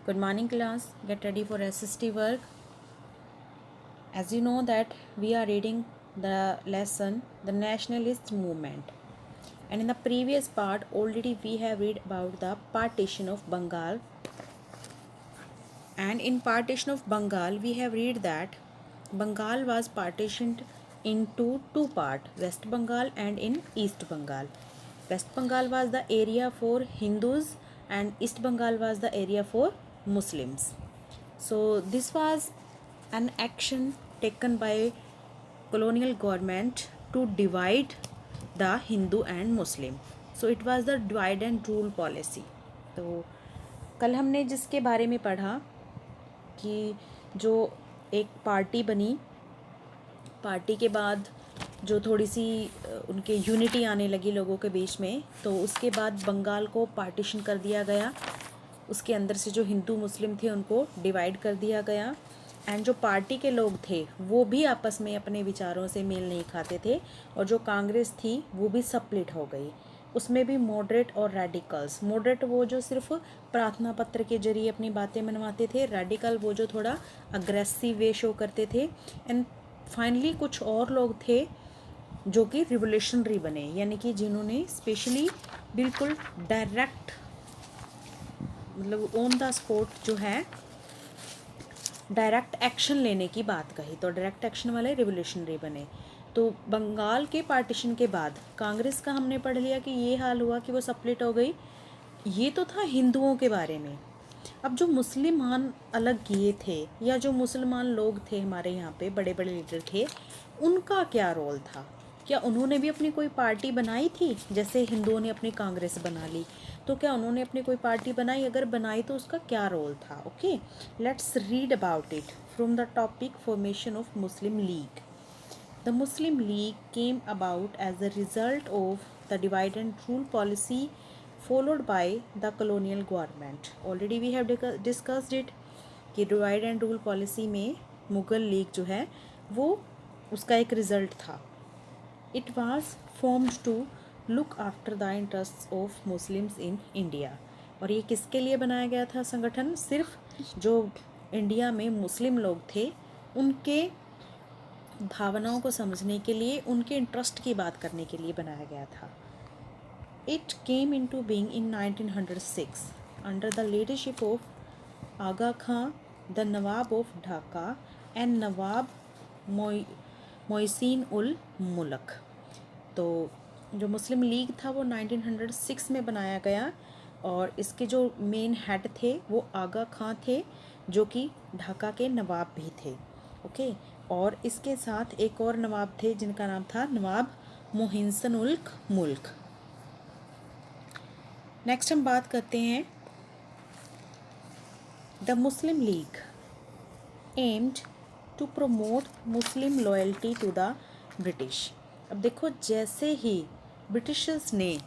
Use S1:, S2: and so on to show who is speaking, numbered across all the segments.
S1: Good morning class. Get ready for SST work. As you know that we are reading the lesson The Nationalist Movement. And in the previous part already we have read about the partition of Bengal. And in partition of Bengal we have read that Bengal was partitioned into two parts, West Bengal and in East Bengal. West Bengal was the area for Hindus and East Bengal was the area for Muslims. So this was an action taken by colonial government to divide the Hindu and Muslim. So it was the divide and rule policy. तो कल हमने जिसके बारे में पढ़ा कि जो एक पार्टी बनी, पार्टी के बाद जो थोड़ी सी उनके यूनिटी आने लगी लोगों के बीच में, तो उसके बाद बंगाल को पार्टीशन कर दिया गया। उसके अंदर से जो हिंदू मुस्लिम थे उनको डिवाइड कर दिया गया। एंड जो पार्टी के लोग थे वो भी आपस में अपने विचारों से मेल नहीं खाते थे, और जो कांग्रेस थी वो भी स्प्लिट हो गई। उसमें भी मॉडरेट और रेडिकल्स। मॉडरेट वो जो सिर्फ प्रार्थना पत्र के जरिए अपनी बातें मनवाते थे, रेडिकल वो जो थोड़ा अग्रेसिव वे शो करते थे। एंड फाइनली कुछ और लोग थे जो कि रिवोल्यूशनरी बने, यानी कि जिन्होंने स्पेशली बिल्कुल डायरेक्ट मतलब ऑन द स्पॉट जो है डायरेक्ट एक्शन लेने की बात कही, तो डायरेक्ट एक्शन वाले रिवोल्यूशनरी बने। तो बंगाल के पार्टीशन के बाद कांग्रेस का हमने पढ़ लिया कि ये हाल हुआ कि वो स्प्लिट हो गई। ये तो था हिंदुओं के बारे में। अब जो मुसलमान अलग किए थे या जो मुसलमान लोग थे हमारे यहाँ पे बड़े बड़े लीडर थे, उनका क्या रोल था? क्या उन्होंने भी अपनी कोई पार्टी बनाई थी? जैसे हिंदुओं ने अपनी कांग्रेस बना ली, तो क्या उन्होंने अपनी कोई पार्टी बनाई? अगर बनाई तो उसका क्या रोल था? Okay, let's read about it from the topic formation of Muslim league. The Muslim League came about as a result of the divide and rule policy followed by the colonial government. Already we have discussed it कि divide and rule policy में Mughal league जो है वो उसका एक result था. It was formed to look after the interest of Muslims in India. और ये किसके लिए बनाया गया था संगठन? सिर्फ जो इंडिया में मुस्लिम लोग थे उनके भावनाओं को समझने के लिए, उनके इंटरेस्ट की बात करने के लिए बनाया गया था. It came into being in 1906 under the leadership of Aga Khan, the Nawab of Dhaka and Nawab Mohsin ul Mulk. तो जो मुस्लिम लीग था वो 1906 में बनाया गया, और इसके जो मेन हेड थे वो आगा खां थे जो कि ढाका के नवाब भी थे. ओके, और इसके साथ एक और नवाब थे जिनका नाम था नवाब मोहिसन उल मुल्क. नेक्स्ट हम बात करते हैं the Muslim League aimed to promote Muslim loyalty to the British. अब देखो, जैसे ही ब्रिटिशर्स ने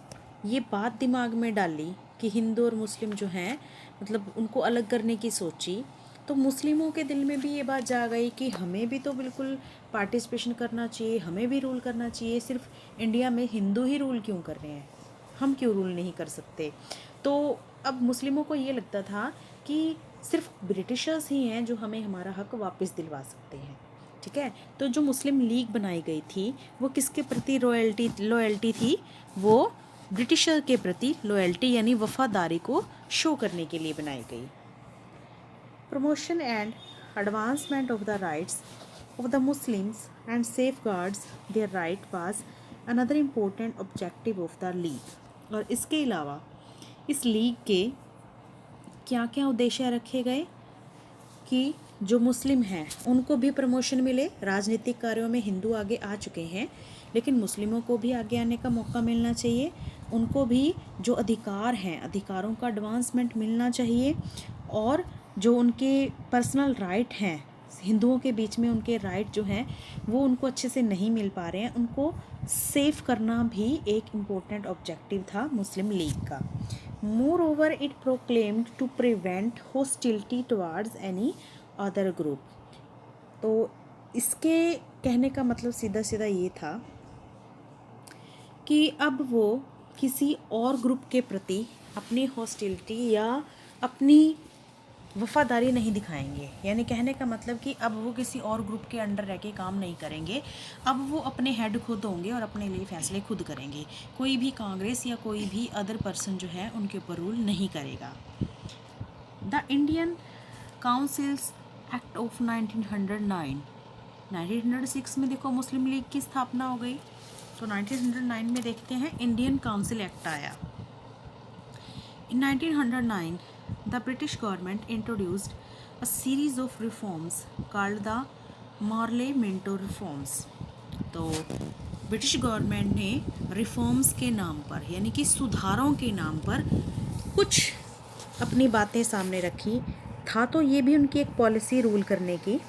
S1: ये बात दिमाग में डाली कि हिंदू और मुस्लिम जो हैं मतलब उनको अलग करने की सोची, तो मुस्लिमों के दिल में भी ये बात जा गई कि हमें भी तो बिल्कुल पार्टिसिपेशन करना चाहिए, हमें भी रूल करना चाहिए. सिर्फ इंडिया में हिंदू ही रूल क्यों कर रहे हैं, हम क्यों रूल नहीं कर सकते? तो अब मुस्लिमों को ये लगता था कि सिर्फ ब्रिटिशर्स ही हैं जो हमें हमारा हक वापस दिलवा सकते हैं. ठीक है, तो जो मुस्लिम लीग बनाई गई थी वो किसके प्रति लॉयल्टी थी? वो ब्रिटिशर के प्रति लॉयल्टी यानी वफादारी को शो करने के लिए बनाई गई. Promotion and advancement of the rights of the Muslims and safeguards their right was another important objective of the league. और इसके अलावा इस लीग के क्या क्या उद्देश्य रखे गए कि जो मुस्लिम हैं उनको भी प्रमोशन मिले. राजनीतिक कार्यों में हिंदू आगे आ चुके हैं, लेकिन मुस्लिमों को भी आगे आने का मौका मिलना चाहिए. उनको भी जो अधिकार हैं, अधिकारों का एडवांसमेंट मिलना चाहिए. और जो उनके पर्सनल राइट हैं, हिंदुओं के बीच में उनके राइट जो हैं वो उनको अच्छे से नहीं मिल पा रहे हैं, उनको सेव करना भी एक इम्पोर्टेंट ऑब्जेक्टिव था मुस्लिम लीग का. Moreover, it proclaimed to prevent hostility towards any other group. तो इसके कहने का मतलब सीधा सीधा ये था कि अब वो किसी और ग्रुप के प्रति अपनी हॉस्टिलिटी या अपनी वफादारी नहीं दिखाएंगे। यानी कहने का मतलब कि अब वो किसी और ग्रुप के अंडर रह के काम नहीं करेंगे, अब वो अपने हेड खुद होंगे और अपने लिए फैसले खुद करेंगे। कोई भी कांग्रेस या कोई भी अदर पर्सन जो है उनके ऊपर रूल नहीं करेगा। The Indian councils act of 1909, 1906 में देखो मुस्लिम लीग की स्थापना हो गई। तो 1909 में देखते हैं इंडियन काउंसिल एक्ट आया। In 1909, the British government introduced a series of reforms called the Morley-Minto reforms. तो ब्रिटिश गवर्नमेंट ने रिफॉर्म्स के नाम पर यानी कि सुधारों के नाम पर कुछ अपनी बातें सामने रखी। था तो ये भी उनकी एक पॉलिसी रूल करने की,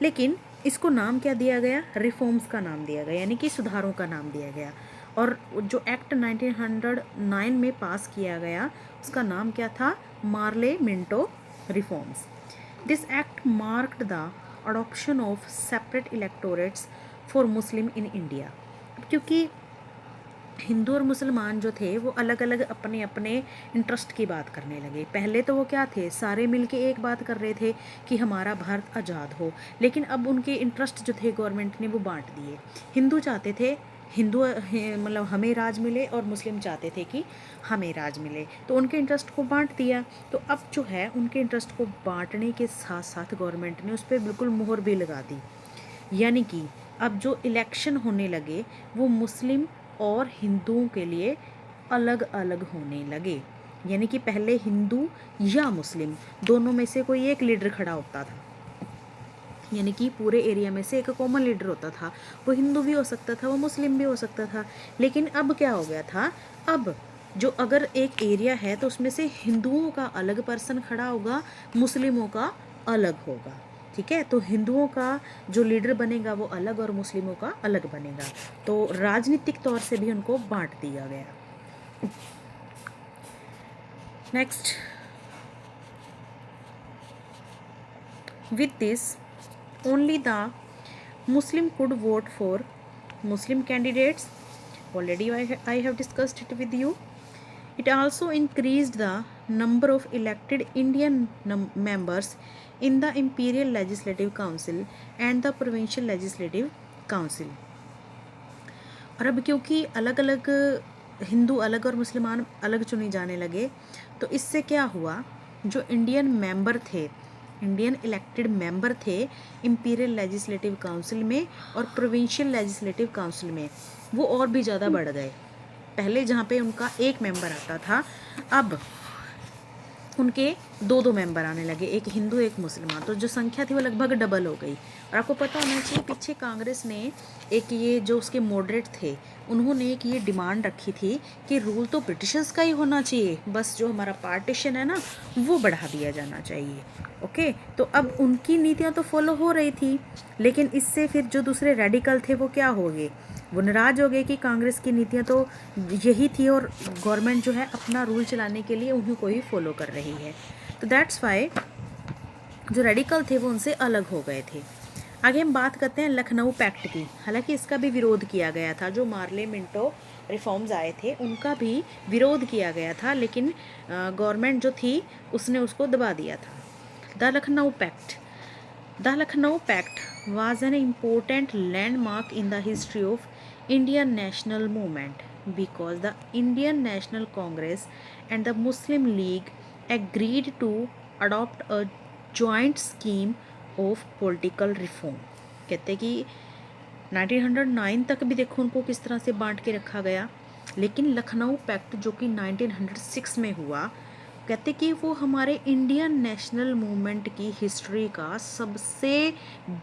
S1: लेकिन इसको नाम क्या दिया गया? रिफॉर्म्स का नाम दिया गया, यानी कि सुधारों का नाम दिया गया। और जो एक्ट 1909 में पास किया गया उसका नाम क्या था? Morley Minto reforms. This act marked the adoption of separate electorates for Muslim in India. क्योंकि हिंदू और मुसलमान जो थे वो अलग अलग अपने अपने इंटरेस्ट की बात करने लगे। पहले तो वो क्या थे, सारे मिलके एक बात कर रहे थे कि हमारा भारत आज़ाद हो, लेकिन अब उनके इंटरेस्ट जो थे गवर्नमेंट ने वो बांट दिए। हिंदू चाहते थे हिंदू मतलब हमें राज मिले, और मुस्लिम चाहते थे कि हमें राज मिले, तो उनके इंटरेस्ट को बांट दिया। तो अब जो है उनके इंटरेस्ट को बांटने के साथ साथ गवर्नमेंट ने उस पर बिल्कुल मोहर भी लगा दी। यानी कि अब जो इलेक्शन होने लगे वो मुस्लिम और हिंदुओं के लिए अलग अलग होने लगे। यानी कि पहले हिंदू या मुस्लिम दोनों में से कोई एक लीडर खड़ा होता था, यानी कि पूरे एरिया में से एक कॉमन लीडर होता था। वो हिंदू भी हो सकता था, वो मुस्लिम भी हो सकता था। लेकिन अब क्या हो गया था, अब जो अगर एक एरिया है तो उसमें से हिंदुओं का अलग पर्सन खड़ा होगा, मुस्लिमों का अलग होगा। ठीक है, तो हिंदुओं का जो लीडर बनेगा वो अलग और मुस्लिमों का अलग बनेगा। तो राजनीतिक तौर से भी उनको बांट दिया गया। Next, with this only the Muslim could vote for Muslim candidates. Already I have discussed it with you. It also increased the number of elected Indian members in the Imperial Legislative Council and the Provincial Legislative Council. और अब क्योंकि अलग अलग हिंदू अलग और मुसलमान अलग चुने जाने लगे, तो इससे क्या हुआ, जो इंडियन इलेक्टेड मेंबर थे इंपीरियल लेजिस्लेटिव काउंसिल में और प्रोविंशियल लेजिस्लेटिव काउंसिल में, वो और भी ज़्यादा बढ़ गए। पहले जहाँ पे उनका एक मेंबर आता था, अब उनके दो दो मेंबर आने लगे, एक हिंदू एक मुसलमान। तो जो संख्या थी वो लगभग डबल हो गई। और आपको पता होना चाहिए पीछे कांग्रेस ने एक ये जो उसके मॉडरेट थे उन्होंने एक ये डिमांड रखी थी कि रूल तो ब्रिटिशर्स का ही होना चाहिए, बस जो हमारा पार्टीशन है ना वो बढ़ा दिया जाना चाहिए। ओके, तो अब उनकी नीतियाँ तो फॉलो हो रही थी, लेकिन इससे फिर जो दूसरे रेडिकल थे वो क्या हो गए, वो नाराज़ हो गए कि कांग्रेस की नीतियाँ तो यही थी और गवर्नमेंट जो है अपना रूल चलाने के लिए उन्हीं को ही फॉलो कर रही है। तो दैट्स वाई जो रेडिकल थे वो उनसे अलग हो गए थे। आगे हम बात करते हैं लखनऊ पैक्ट की। हालांकि इसका भी विरोध किया गया था, जो मार्ले मिंटो रिफॉर्म्स आए थे उनका भी विरोध किया गया था, लेकिन गवर्नमेंट जो थी उसने उसको दबा दिया था। The Lucknow pact was an important landmark in the history of Indian national movement because the Indian National Congress and the Muslim League agreed to adopt a joint scheme of political reform. कहते कि 1909 तक भी देखो उनको किस तरह से बांट के रखा गया, लेकिन लखनऊ पैक्ट जो कि 1906 में हुआ, कहते कि वो हमारे इंडियन नेशनल मूवमेंट की हिस्ट्री का सबसे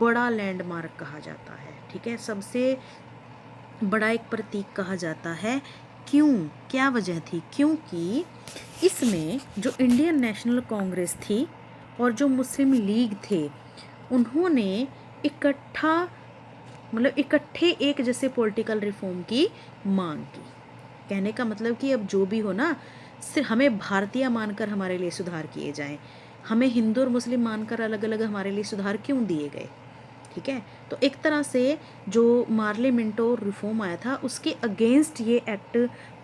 S1: बड़ा लैंडमार्क कहा जाता है। ठीक है, सबसे बड़ा एक प्रतीक कहा जाता है। क्यों, क्या वजह थी? क्योंकि इसमें जो इंडियन नेशनल कांग्रेस थी और जो मुस्लिम लीग थे उन्होंने इकट्ठे एक जैसे पॉलिटिकल रिफॉर्म की मांग की। कहने का मतलब कि अब जो भी हो ना, सिर्फ हमें भारतीय मानकर हमारे लिए सुधार किए जाएं, हमें हिंदू और मुस्लिम मानकर अलग अलग हमारे लिए सुधार क्यों दिए गए। ठीक है, तो एक तरह से जो मार्ले मिंटो रिफॉर्म आया था उसके अगेंस्ट ये एक्ट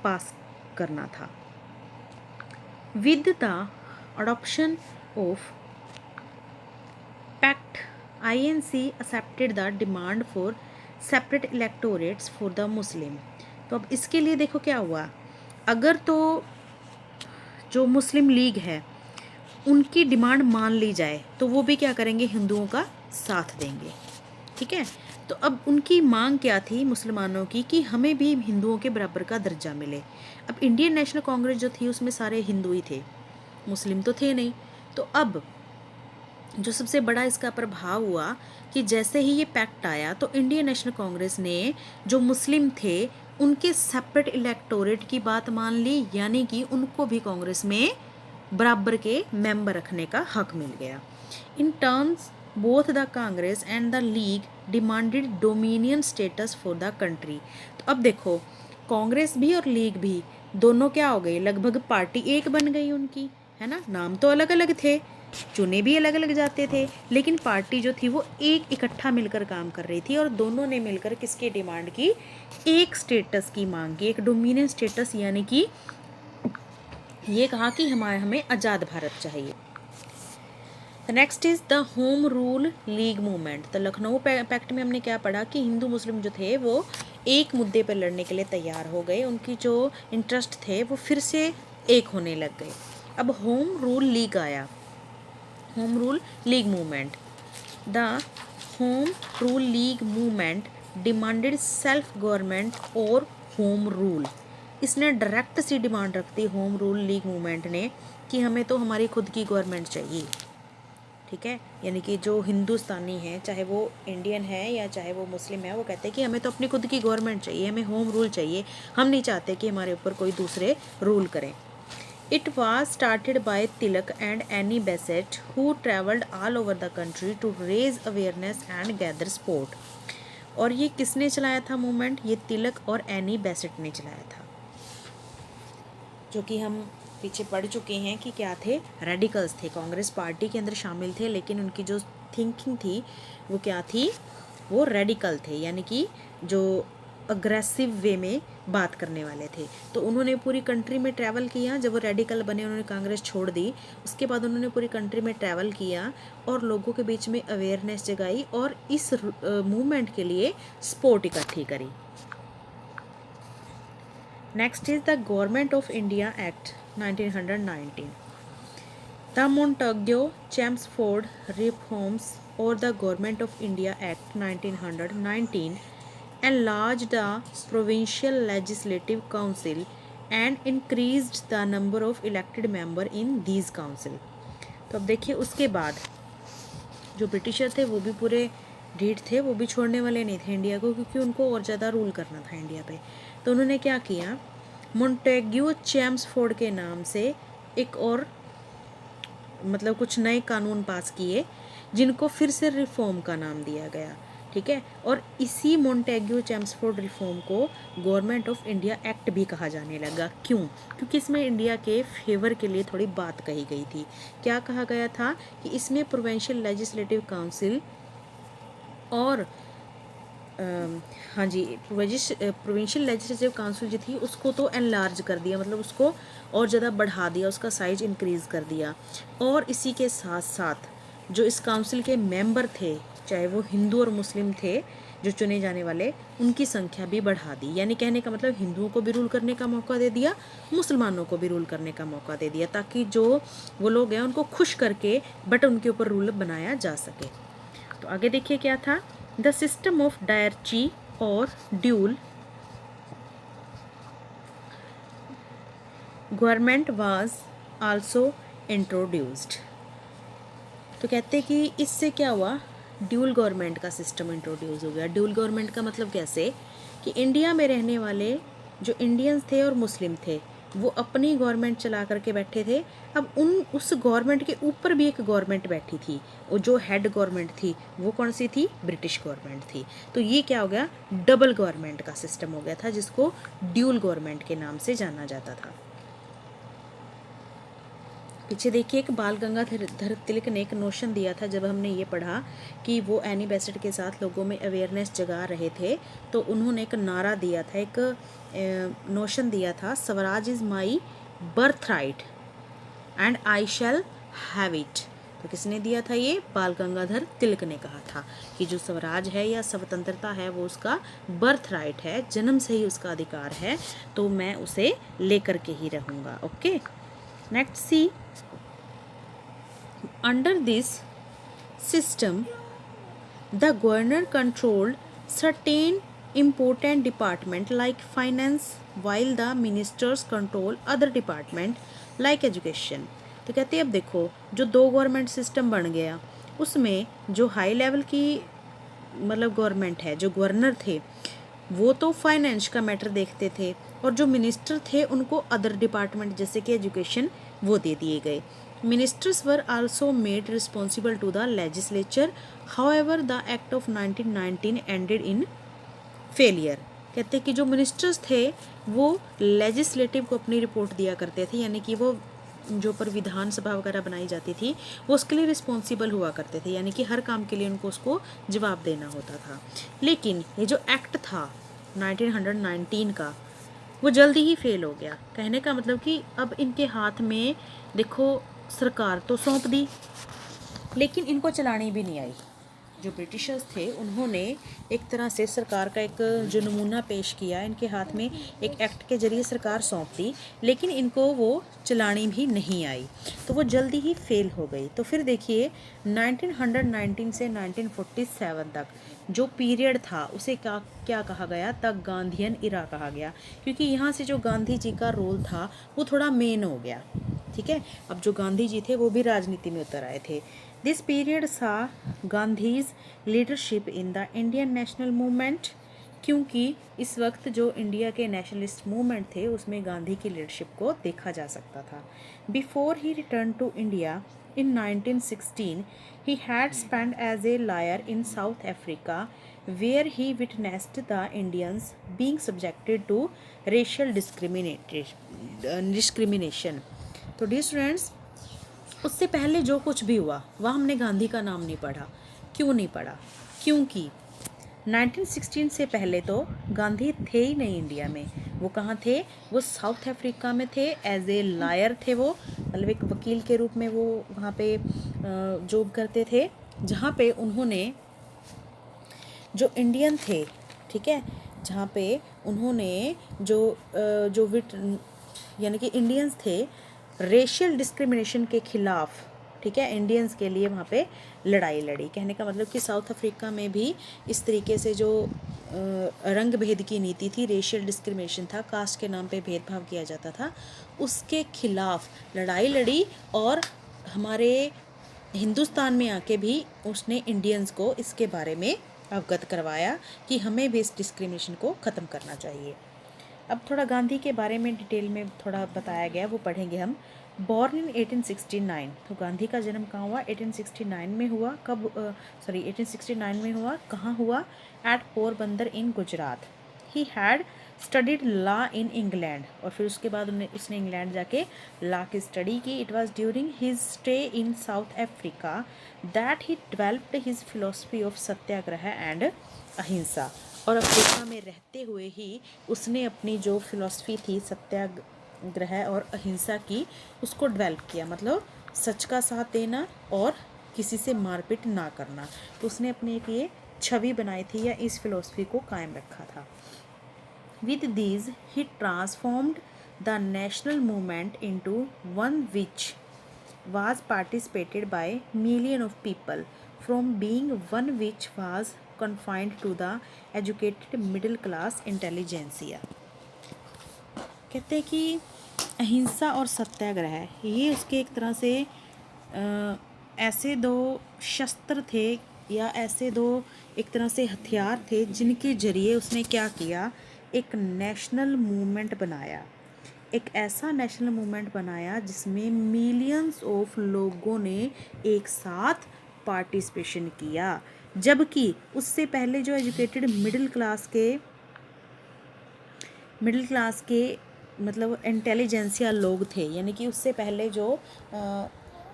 S1: पास करना था। With the adoption of pact, INC accepted the demand for separate electorates for the Muslim। तो अब इसके लिए देखो क्या हुआ, अगर तो जो मुस्लिम लीग है उनकी डिमांड मान ली जाए तो वो भी क्या करेंगे, हिंदुओं का साथ देंगे। ठीक है, तो अब उनकी मांग क्या थी मुसलमानों की, कि हमें भी हिंदुओं के बराबर का दर्जा मिले। अब इंडियन नेशनल कांग्रेस जो थी उसमें सारे हिंदू ही थे, मुस्लिम तो थे नहीं। तो अब जो सबसे बड़ा इसका प्रभाव हुआ कि जैसे ही ये पैक्ट आया तो इंडियन नेशनल कांग्रेस ने जो मुस्लिम थे उनके सेपरेट इलेक्टोरेट की बात मान ली, यानी कि उनको भी कांग्रेस में बराबर के मेंबर रखने का हक मिल गया। In terms both the Congress and the league demanded dominion status for the country. तो अब देखो कांग्रेस भी और लीग भी दोनों क्या हो गए, लगभग पार्टी एक बन गई उनकी, है ना। नाम तो अलग अलग थे, चुने भी अलग अलग जाते थे, लेकिन पार्टी जो थी वो एक इकट्ठा मिलकर काम कर रही थी और दोनों ने मिलकर किसकी डिमांड की, एक स्टेटस की मांग की, एक डोमिनियन स्टेटस, यानी कि ये कहा कि हमें आज़ाद भारत चाहिए। Next is the home rule league movement. तो लखनऊ पैक्ट में हमने क्या पढ़ा कि हिंदू मुस्लिम जो थे वो एक मुद्दे पर लड़ने के लिए तैयार हो गए, उनकी जो इंटरेस्ट थे वो फिर से एक होने लग गए। अब होम रूल लीग आया, home rule league movement. The home rule league movement demanded self government और होम रूल। इसने डायरेक्ट सी डिमांड रख the home rule league movement ने कि हमें तो हमारी खुद की गवर्नमेंट चाहिए। ठीक है, यानी कि जो हिंदुस्तानी है, चाहे वो इंडियन है या चाहे वो मुस्लिम है, वो कहते हैं कि हमें तो अपनी खुद की गवर्नमेंट चाहिए, हमें होम रूल चाहिए, हम नहीं चाहते कि हमारे ऊपर कोई दूसरे रूल करें। It was started by Tilak and Annie Besant, who traveled all over the country to raise awareness and gather support। और ये किसने चलाया था मूवमेंट, ये तिलक और एनी बेसेंट ने चलाया था, जो कि हम पीछे पढ़ चुके हैं कि क्या थे, रेडिकल्स थे, कांग्रेस पार्टी के अंदर शामिल थे, लेकिन उनकी जो थिंकिंग थी वो क्या थी, वो रेडिकल थे, यानी कि जो अग्रेसिव वे में बात करने वाले थे। तो उन्होंने पूरी कंट्री में ट्रैवल किया, जब वो रेडिकल बने उन्होंने कांग्रेस छोड़ दी, उसके बाद उन्होंने पूरी कंट्री में ट्रैवल किया और लोगों के बीच में अवेयरनेस जगाई और इस मूवमेंट के लिए सपोर्ट इकट्ठी करी। Next is the government of India act 1919। The Montagu-Chelmsford reforms or the Government of India Act 1919 enlarged the provincial legislative council and increased the number of elected members in these council। तो अब देखिए उसके बाद जो britisher थे वो भी पूरे ढीठ थे, वो भी छोड़ने वाले नहीं थे इंडिया को, क्योंकि उनको और ज़्यादा रूल करना था इंडिया पे। तो उन्होंने क्या किया, मोंटेग्यू चेम्सफोर्ड के नाम से एक और मतलब कुछ नए कानून पास किए जिनको फिर से रिफॉर्म का नाम दिया गया। ठीक है, और इसी मोंटेग्यू चेम्सफोर्ड रिफॉर्म को गवर्नमेंट ऑफ इंडिया एक्ट भी कहा जाने लगा। क्यों? क्योंकि इसमें इंडिया के फेवर के लिए थोड़ी बात कही गई थी। क्या कहा गया था कि इसमें प्रोविंशियल लेजिस्लेटिव काउंसिल और हाँ जी, प्रोविंशियल लेजिस्लेटिव काउंसिल जो थी उसको तो एनलार्ज कर दिया, मतलब उसको और ज़्यादा बढ़ा दिया, उसका साइज इंक्रीज़ कर दिया। और इसी के साथ साथ जो इस काउंसिल के मेंबर थे, चाहे वो हिंदू और मुस्लिम थे जो चुने जाने वाले, उनकी संख्या भी बढ़ा दी। यानी कहने का मतलब हिंदुओं को भी रूल करने का मौका दे दिया, मुसलमानों को भी रूल करने का मौका दे दिया, ताकि जो वो लोग हैं उनको खुश करके बट उनके ऊपर रूल बनाया जा सके। तो आगे देखिए क्या था, द सिस्टम ऑफ डायरची और dual government was also introduced. तो कहते हैं कि इससे क्या हुआ, ड्यूल गवर्नमेंट का सिस्टम इंट्रोड्यूस हो गया। ड्यूल गवर्नमेंट का मतलब कैसे, कि इंडिया में रहने वाले जो इंडियंस थे और मुस्लिम थे वो अपनी गवर्नमेंट चला करके बैठे थे। अब उस गवर्नमेंट के ऊपर भी एक गवर्नमेंट बैठी थी, और जो हेड गवर्नमेंट थी वो कौन सी थी, ब्रिटिश गवर्नमेंट थी। तो ये क्या हो गया, डबल गवर्नमेंट का सिस्टम हो गया था, जिसको ड्यूल गवर्नमेंट के नाम से जाना जाता था। पीछे देखिए एक बाल गंगाधर तिलक ने एक नोशन दिया था, जब हमने ये पढ़ा कि वो एनी बेसेंट के साथ लोगों में अवेयरनेस जगा रहे थे, तो उन्होंने एक नारा दिया था, एक नोशन दिया था, Swaraj is my birth right and I shall have it. तो किसने दिया था ये? बाल गंगाधर तिलक ने कहा था कि जो स्वराज है या स्वतंत्रता है वो उसका बर्थ राइट है, जन्म से ही उसका अधिकार है, तो मैं उसे लेकर के ही रहूँगा। Okay, next C, under this system, the governor controlled certain important departments like finance, while the ministers control other departments like education। तो कहते हैं अब देखो जो दो गवर्नमेंट सिस्टम बन गया, उसमें जो हाई लेवल की मतलब गवर्नमेंट है, जो गवर्नर थे वो तो फाइनेंस का मैटर देखते थे, और जो मिनिस्टर थे उनको अदर डिपार्टमेंट जैसे कि एजुकेशन वो दे दिए गए। Ministers were also made responsible to the legislature, however the act of 1919 ended in failure. कहते हैं कि जो मिनिस्टर्स थे वो लेजिस्लेटिव को अपनी रिपोर्ट दिया करते थे, यानी कि वो जो पर विधानसभा वगैरह बनाई जाती थी वो उसके लिए रिस्पॉन्सिबल हुआ करते थे, यानी कि हर काम के लिए उनको उसको जवाब देना होता था। लेकिन ये जो एक्ट था 1919 का वो जल्दी ही फेल हो गया। कहने का मतलब कि अब इनके हाथ में देखो सरकार तो सौंप दी, लेकिन इनको चलानी भी नहीं आई। जो ब्रिटिशर्स थे उन्होंने एक तरह से सरकार का एक जो नमूना पेश किया, इनके हाथ में एक एक्ट के जरिए सरकार सौंप दी, लेकिन इनको वो चलानी भी नहीं आई, तो वो जल्दी ही फेल हो गई। तो फिर देखिए 1919 से 1947 तक जो पीरियड था उसे क्या कहा गया? तक गांधीयन इरा कहा गया, क्योंकि यहाँ से जो गांधी जी का रोल था वो थोड़ा मेन हो गया। ठीक है, अब जो गांधी जी थे वो भी राजनीति में उतर आए थे। दिस पीरियड सा Gandhi's leadership in the Indian national movement, क्योंकि इस वक्त जो इंडिया के नेशनलिस्ट मूवमेंट थे उसमें गांधी की लीडरशिप को देखा जा सकता था। Before he return to India in 1916 he had spent as a lawyer in South Africa, where he witnessed the Indians being subjected to racial discrimination। तो डियर स्टूडेंट्स, उससे पहले जो कुछ भी हुआ वह हमने गांधी का नाम नहीं पढ़ा। क्यों नहीं पढ़ा? क्योंकि 1916 से पहले तो गांधी थे ही नहीं इंडिया में। वो कहाँ थे? वो साउथ अफ्रीका में थे, एज ए लॉयर थे वो, मतलब एक वकील के रूप में वो वहाँ पे जॉब करते थे, जहाँ पे उन्होंने जो इंडियन थे, ठीक है, जहाँ पे उन्होंने जो विट यानी कि इंडियंस थे, रेशियल डिस्क्रिमिनेशन के खिलाफ, ठीक है, इंडियंस के लिए वहाँ पे लड़ाई लड़ी। कहने का मतलब कि साउथ अफ्रीका में भी इस तरीके से जो रंग भेद की नीति थी, रेशियल डिस्क्रिमिनेशन था, कास्ट के नाम पे भेदभाव किया जाता था, उसके खिलाफ लड़ाई लड़ी, और हमारे हिंदुस्तान में आके भी उसने इंडियंस को इसके बारे में अवगत करवाया कि हमें भी इस डिस्क्रिमिनेशन को ख़त्म करना चाहिए। अब थोड़ा गांधी के बारे में डिटेल में थोड़ा बताया गया, वो पढ़ेंगे हम। बॉर्न इन 1869, तो गांधी का जन्म कहाँ हुआ? 1869 में हुआ। कब? 1869 में हुआ। कहाँ हुआ? At Porbandar in Gujarat. He had studied law in England, और फिर उसके बाद उसने इंग्लैंड जाके लॉ की स्टडी की। It was during his stay in south Africa that he developed his philosophy of Satyagraha and अहिंसा। और अफ्रीका में रहते हुए ही उसने अपनी जो फिलॉसफी थी सत्याग्रह और अहिंसा की, उसको डेवलप किया, मतलब सच का साथ देना और किसी से मारपीट ना करना। तो उसने अपनी एक ये छवि बनाई थी या इस फिलॉसफी को कायम रखा था। With these he transformed the national movement into one which was participated by million of people, from being one which was confined to the educated middle class intelligentsia। कहते हैं कि अहिंसा और सत्याग्रह ये उसके एक तरह से ऐसे दो शस्त्र थे या ऐसे दो एक तरह से हथियार थे जिनके जरिए उसने क्या किया? एक नेशनल मूवमेंट बनाया, एक ऐसा नेशनल मूवमेंट बनाया जिसमें मिलियंस ऑफ लोगों ने एक साथ पार्टिसिपेशन किया। जबकि उससे पहले जो एजुकेटेड मिडिल क्लास के मतलब इंटेलिजेंसिया लोग थे, यानी कि उससे पहले जो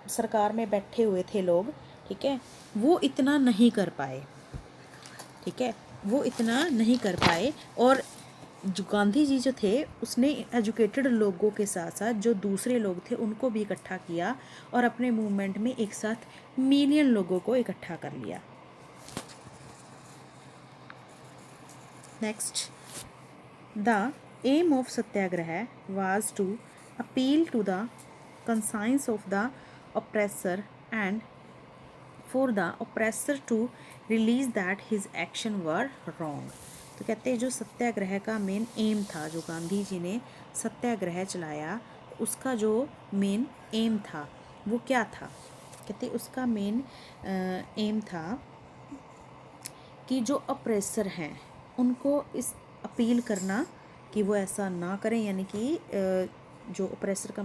S1: सरकार में बैठे हुए थे लोग, ठीक है, वो इतना नहीं कर पाए, ठीक है, वो इतना नहीं कर पाए। और जो गांधी जी जो थे उसने एजुकेटेड लोगों के साथ साथ जो दूसरे लोग थे उनको भी इकट्ठा किया और अपने मूवमेंट में एक साथ मिलियन लोगों को इकट्ठा कर लिया। Next, the aim of Satyagraha was to appeal to the conscience of the oppressor and for the oppressor to realise that his action were wrong. तो कहते हैं जो सत्याग्रह का मेन एम था, जो गांधी जी ने सत्याग्रह चलाया उसका जो मेन एम था वो क्या था। कहते उसका मेन एम था कि जो अप्रेसर हैं उनको इस अपील करना कि वो ऐसा ना करें, यानी कि जो अप्रेसर का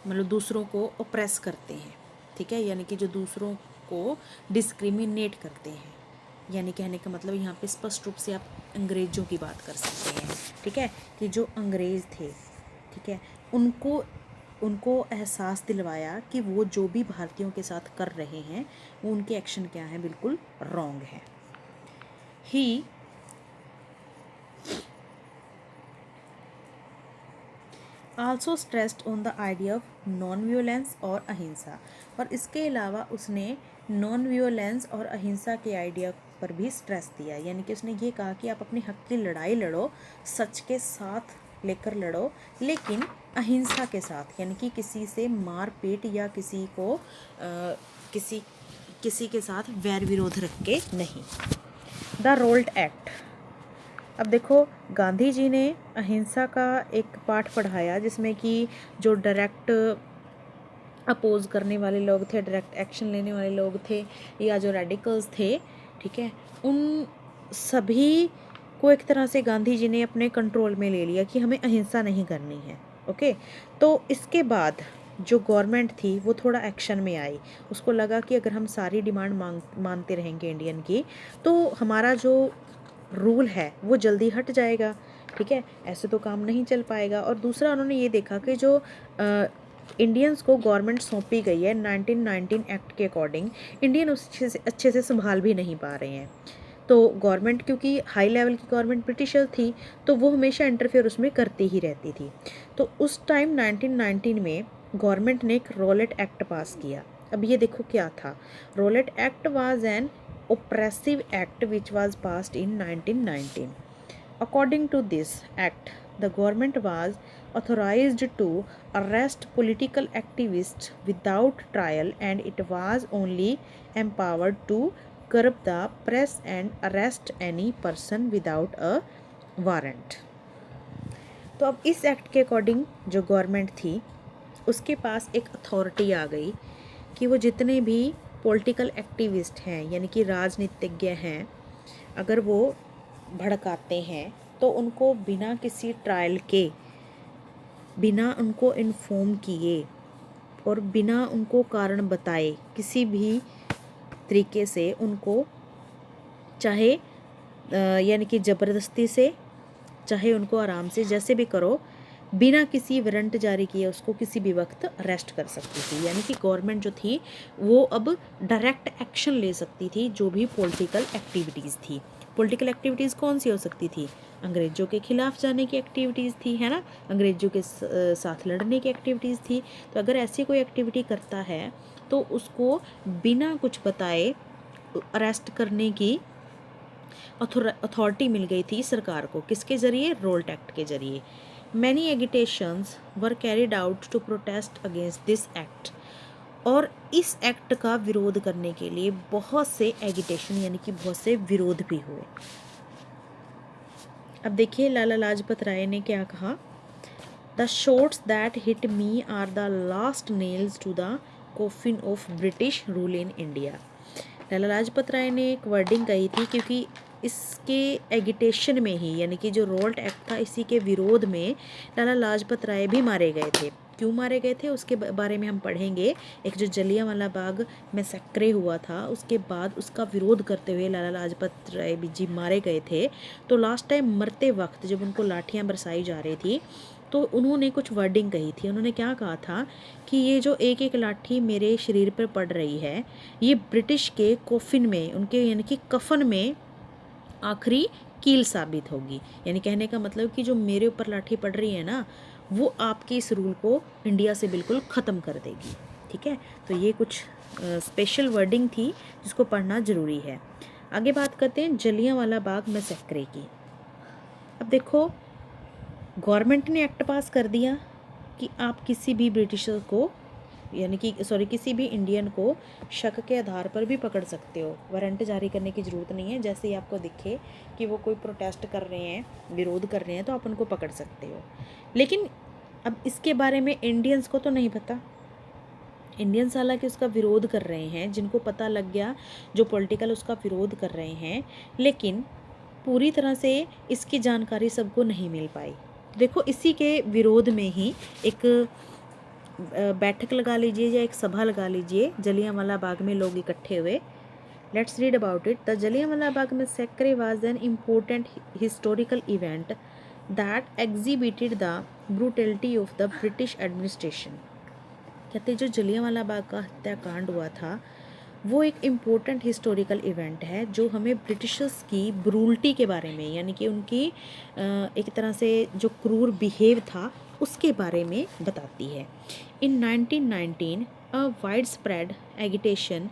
S1: मतलब दूसरों को ऑप्रेस करते हैं, ठीक है, यानी कि जो दूसरों को डिस्क्रिमिनेट करते हैं, यानी कहने का मतलब यहाँ पे स्पष्ट रूप से आप अंग्रेज़ों की बात कर सकते हैं, ठीक है, कि जो अंग्रेज़ थे, ठीक है, उनको एहसास दिलवाया कि वो जो भी भारतीयों के साथ कर रहे हैं वो उनके एक्शन क्या हैं, बिल्कुल रॉन्ग है। He also stressed on the idea of non violence और अहिंसा, और इसके अलावा उसने नॉन व्योलेंस और अहिंसा के आइडिया पर भी स्ट्रेस दिया, यानी कि उसने ये कहा कि आप अपनी हक की लड़ाई लड़ो, सच के साथ लेकर लड़ो, लेकिन अहिंसा के साथ, यानी कि किसी से मार पीट या किसी को किसी के साथ वैर विरोध रख के नहीं। द रोल्ट एक्ट, अब देखो गांधी जी ने अहिंसा का एक पाठ पढ़ाया जिसमें कि जो डायरेक्ट अपोज करने वाले लोग थे, डायरेक्ट एक्शन लेने वाले लोग थे, या जो रेडिकल्स थे, ठीक है, उन सभी को एक तरह से गांधी जी ने अपने कंट्रोल में ले लिया कि हमें अहिंसा नहीं करनी है। ओके, तो इसके बाद जो गवर्नमेंट थी वो थोड़ा एक्शन में आई, उसको लगा कि अगर हम सारी डिमांड मानते रहेंगे इंडियन की तो हमारा जो रूल है वो जल्दी हट जाएगा, ठीक है, ऐसे तो काम नहीं चल पाएगा। और दूसरा उन्होंने ये देखा कि जो इंडियंस को गवर्नमेंट सौंपी गई है 1919 एक्ट के अकॉर्डिंग, इंडियन उससे अच्छे से संभाल भी नहीं पा रहे हैं। तो गवर्नमेंट, क्योंकि हाई लेवल की गवर्नमेंट ब्रिटिशर थी, तो वो हमेशा इंटरफेयर उसमें करती ही रहती थी। तो उस टाइम 1919 में गवर्नमेंट ने एक रॉलेट एक्ट पास किया। अब ये देखो क्या था, Rowlatt act was an oppressive act which was passed in 1919. According to this act, the government was authorized to arrest political activists without trial, and it was only empowered to curb the press and arrest any person without a warrant. तो अब इस act के according जो government थी उसके पास एक authority आ गई कि वो जितने भी पॉलिटिकल एक्टिविस्ट हैं, यानी कि राजनीतिज्ञ हैं, अगर वो भड़काते हैं तो उनको बिना किसी ट्रायल के, बिना उनको इन्फॉर्म किए और बिना उनको कारण बताए किसी भी तरीके से उनको, चाहे यानी कि ज़बरदस्ती से, चाहे उनको आराम से, जैसे भी करो, बिना किसी वारंट जारी किए उसको किसी भी वक्त अरेस्ट कर सकती थी। यानी कि गवर्नमेंट जो थी वो अब डायरेक्ट एक्शन ले सकती थी जो भी पॉलिटिकल एक्टिविटीज़ थी। पॉलिटिकल एक्टिविटीज़ कौन सी हो सकती थी? अंग्रेज़ों के खिलाफ जाने की एक्टिविटीज़ थी, है ना, अंग्रेज़ों के साथ लड़ने की एक्टिविटीज़ थी। तो अगर ऐसी कोई एक्टिविटी करता है तो उसको बिना कुछ बताए अरेस्ट करने की अथॉरिटी मिल गई थी सरकार को। किसके ज़रिए? रोल्ट एक्ट के ज़रिए। Many agitations were carried out to protest against this act, और इस एक्ट का विरोध करने के लिए बहुत से एगिटेशन यानी कि बहुत से विरोध भी हुए। अब देखिए लाला लाजपत राय ने क्या कहा, the shots that hit me are the last nails to the coffin of British rule in India. Lala Lajpat Rai ने एक वर्डिंग कही थी, क्योंकि इसके एगिटेशन में ही, यानी कि जो रोल्ट एक्ट था इसी के विरोध में लाला लाजपत राय भी मारे गए थे। क्यों मारे गए थे उसके बारे में हम पढ़ेंगे। एक जो जलियांवाला बाग मैसेक्रे हुआ था उसके बाद उसका विरोध करते हुए लाला लाजपत राय जी मारे गए थे। तो लास्ट टाइम मरते वक्त जब उनको लाठियाँ बरसाई जा रही थी तो उन्होंने कुछ वर्डिंग कही थी। उन्होंने क्या कहा था कि ये जो एक एक लाठी मेरे शरीर पर पड़ रही है ये ब्रिटिश के कोफिन में, उनके यानी कि कफन में आखिरी कील साबित होगी। यानी कहने का मतलब कि जो मेरे ऊपर लाठी पड़ रही है ना, वो आपके इस रूल को इंडिया से बिल्कुल ख़त्म कर देगी। ठीक है, तो ये कुछ स्पेशल वर्डिंग थी जिसको पढ़ना ज़रूरी है। आगे बात करते हैं जलियांवाला बाग मैसेक्रे की। अब देखो, गवर्नमेंट ने एक्ट पास कर दिया कि आप किसी भी ब्रिटिशर को, यानी कि किसी भी इंडियन को शक के आधार पर भी पकड़ सकते हो। वारंट जारी करने की ज़रूरत नहीं है। जैसे ही आपको दिखे कि वो कोई प्रोटेस्ट कर रहे हैं, विरोध कर रहे हैं, तो आप उनको पकड़ सकते हो। लेकिन अब इसके बारे में इंडियंस को तो नहीं पता। इंडियंस हालांकि उसका विरोध कर रहे हैं, जिनको पता लग गया, जो पॉलिटिकल उसका विरोध कर रहे हैं, लेकिन पूरी तरह से इसकी जानकारी सबको नहीं मिल पाई। देखो, इसी के विरोध में ही एक बैठक लगा लीजिए या एक सभा लगा लीजिए, जलियांवाला बाग में लोग इकट्ठे हुए। Let's read about it. The Jallianwala Bagh मैसेक्रे was an important historical event that exhibited the brutality of the British administration. कहते जो जलियांवाला बाग का हत्याकांड हुआ था, वो एक इम्पोर्टेंट हिस्टोरिकल इवेंट है जो हमें ब्रिटिशर्स की ब्रूल्टी के बारे में, यानी कि उनकी एक तरह से जो क्रूर बिहेव था उसके बारे में बताती है। In 1919 a widespread agitation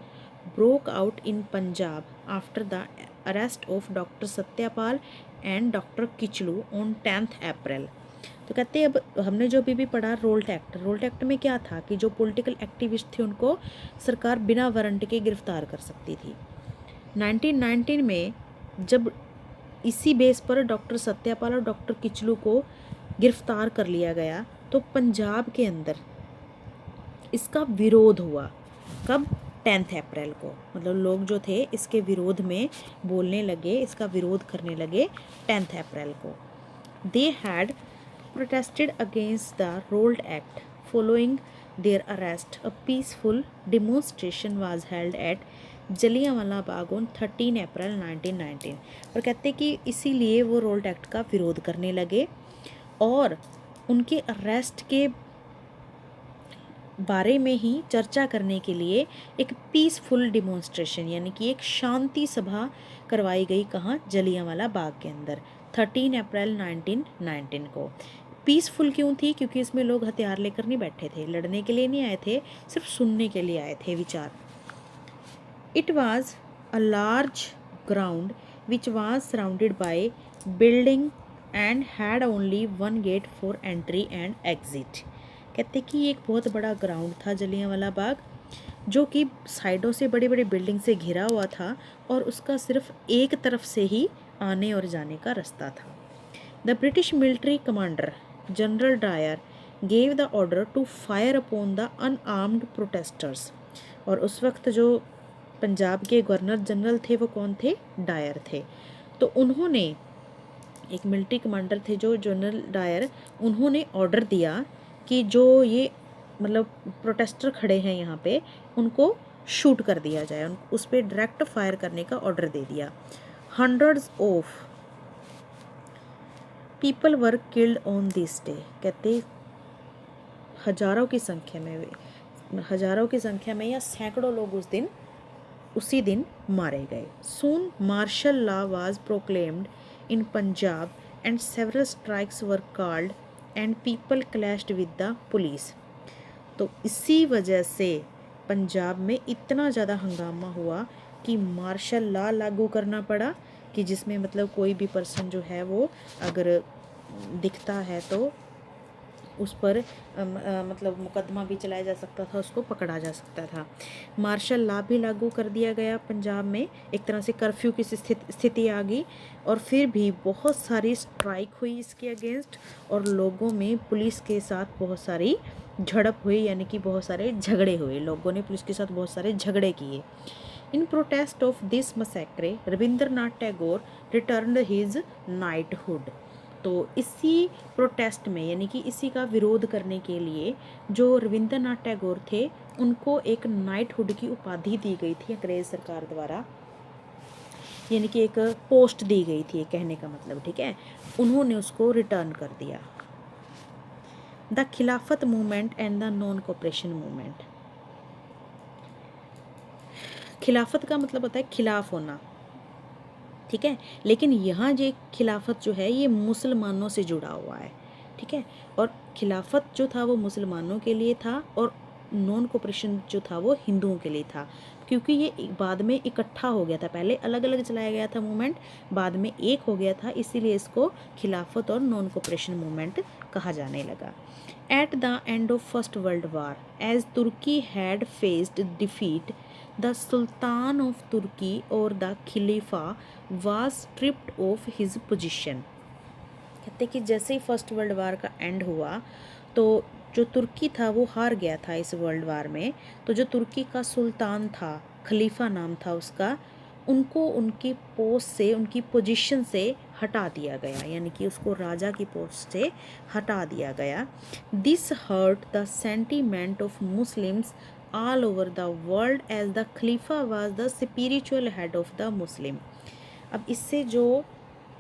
S1: broke out in Punjab after the arrest of doctor Satyapal and doctor Kitchlew on 10 April. तो कहते हैं, अब हमने जो अभी भी पढ़ा रोल्ट एक्ट में क्या था कि जो पॉलिटिकल एक्टिविस्ट थे उनको सरकार बिना वारंट के गिरफ्तार कर सकती थी। 1919 में जब इसी बेस पर डॉक्टर सत्यापाल और डॉक्टर किचलू को गिरफ्तार कर लिया गया, तो पंजाब के अंदर इसका विरोध हुआ। कब? 10 अप्रैल को। मतलब लोग जो थे इसके विरोध में बोलने लगे, इसका विरोध करने लगे 10 अप्रैल को। They had protested against the Rolt Act. Following their arrest, a peaceful demonstration was held at Jallianwala Bagh on 13 अप्रैल 1919। और कहते कि इसीलिए वो रोल्ट एक्ट का विरोध करने लगे और उनके अरेस्ट के बारे में ही चर्चा करने के लिए एक पीसफुल डिमॉन्स्ट्रेशन, यानी कि एक शांति सभा करवाई गई। कहाँ? जलियांवाला बाग के अंदर 13 अप्रैल 1919 को। पीसफुल क्यों थी? क्योंकि इसमें लोग हथियार लेकर नहीं बैठे थे, लड़ने के लिए नहीं आए थे, सिर्फ सुनने के लिए आए थे विचार। It was a large ground which was surrounded by building and had only one get for entry and exit. कहते कि ये एक बहुत बड़ा ग्राउंड था जलियांवाला बाग, जो कि साइडों से बड़े बड़े बिल्डिंग से घिरा हुआ था और उसका सिर्फ एक तरफ से ही आने और जाने का रास्ता था। The British military commander General Dyer gave the order to fire upon the unarmed protesters. और उस वक्त जो पंजाब के गवर्नर जनरल थे वो कौन थे? डायर थे। तो उन्होंने, एक मिलिट्री कमांडर थे जो जनरल डायर, उन्होंने ऑर्डर दिया कि जो ये मतलब प्रोटेस्टर खड़े हैं यहाँ पे, उनको शूट कर दिया जाए, उस पर डायरेक्ट फायर करने का ऑर्डर दे दिया। Hundreds of people were killed on this day. कहते हजारों की संख्या में या सैकड़ों लोग उसी दिन मारे गए। Soon martial law was proclaimed in Punjab and several strikes were called and people clashed with the police. तो इसी वजह से पंजाब में इतना ज़्यादा हंगामा हुआ कि मार्शल लॉ लागू करना पड़ा, कि जिसमें मतलब कोई भी पर्सन जो है वो अगर दिखता है तो उस पर मतलब मुकदमा भी चलाया जा सकता था, उसको पकड़ा जा सकता था। मार्शल लॉ भी लागू कर दिया गया पंजाब में, एक तरह से कर्फ्यू की स्थिति आ गई। और फिर भी बहुत सारी स्ट्राइक हुई इसके अगेंस्ट और लोगों में पुलिस के साथ बहुत सारी झड़प हुई, यानी कि बहुत सारे झगड़े हुए, लोगों ने पुलिस के साथ बहुत सारे झगड़े किए। In protest of this massacre Rabindranath Tagore returned his knighthood. तो इसी प्रोटेस्ट में, यानी कि इसी का विरोध करने के लिए जो रविंद्रनाथ टैगोर थे, उनको एक नाइटहुड की उपाधि दी गई थी अंग्रेज सरकार द्वारा, यानी कि एक पोस्ट दी गई थी, कहने का मतलब, ठीक है। उन्होंने उसको रिटर्न कर दिया। द खिलाफत movement and the non cooperation movement. खिलाफत का मतलब होता है खिलाफ होना, ठीक है। लेकिन यहाँ जो खिलाफत जो है ये मुसलमानों से जुड़ा हुआ है, ठीक है। और खिलाफत जो था वो मुसलमानों के लिए था और नॉन कोऑपरेशन जो था वो हिंदुओं के लिए था, क्योंकि ये बाद में इकट्ठा हो गया था। पहले अलग अलग चलाया गया था मूवमेंट, बाद में एक हो गया था, इसीलिए इसको खिलाफत और नॉन कोऑपरेशन मूवमेंट कहा जाने लगा। At the end of First World War, as Turkey had faced defeat, the Sultan of Turkey or the Khalifa was stripped of his position. कहते कि जैसे ही फर्स्ट वर्ल्ड वार का एंड हुआ तो जो तुर्की था वो हार गया था इस वर्ल्ड वार में, तो जो तुर्की का सुल्तान था, खलीफा नाम था उसका, उनको उनकी पोस्ट से, उनकी पोजीशन से हटा दिया गया, यानी कि उसको राजा की पोस्ट से हटा दिया गया। This hurt the sentiment of Muslims all over the world as the Khalifa was the spiritual head of the Muslim. अब इससे जो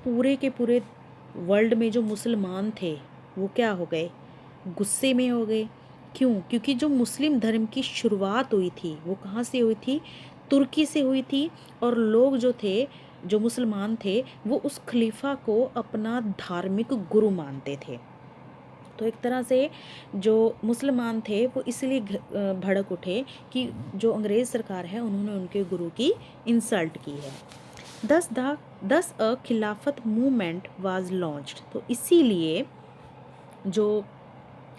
S1: पूरे के पूरे वर्ल्ड में जो मुसलमान थे वो क्या हो गए, गुस्से में हो गए। क्यों? क्योंकि जो मुस्लिम धर्म की शुरुआत हुई थी वो कहाँ से हुई थी, तुर्की से हुई थी। और लोग जो थे, जो मुसलमान थे, वो उस खलीफा को अपना धार्मिक गुरु मानते थे। तो एक तरह से जो मुसलमान थे वो इसलिए भड़क उठे कि जो अंग्रेज़ सरकार है उन्होंने उनके गुरु की इंसल्ट की है। दस अ खिलाफत मूवमेंट वाज लॉन्च्ड। तो इसीलिए जो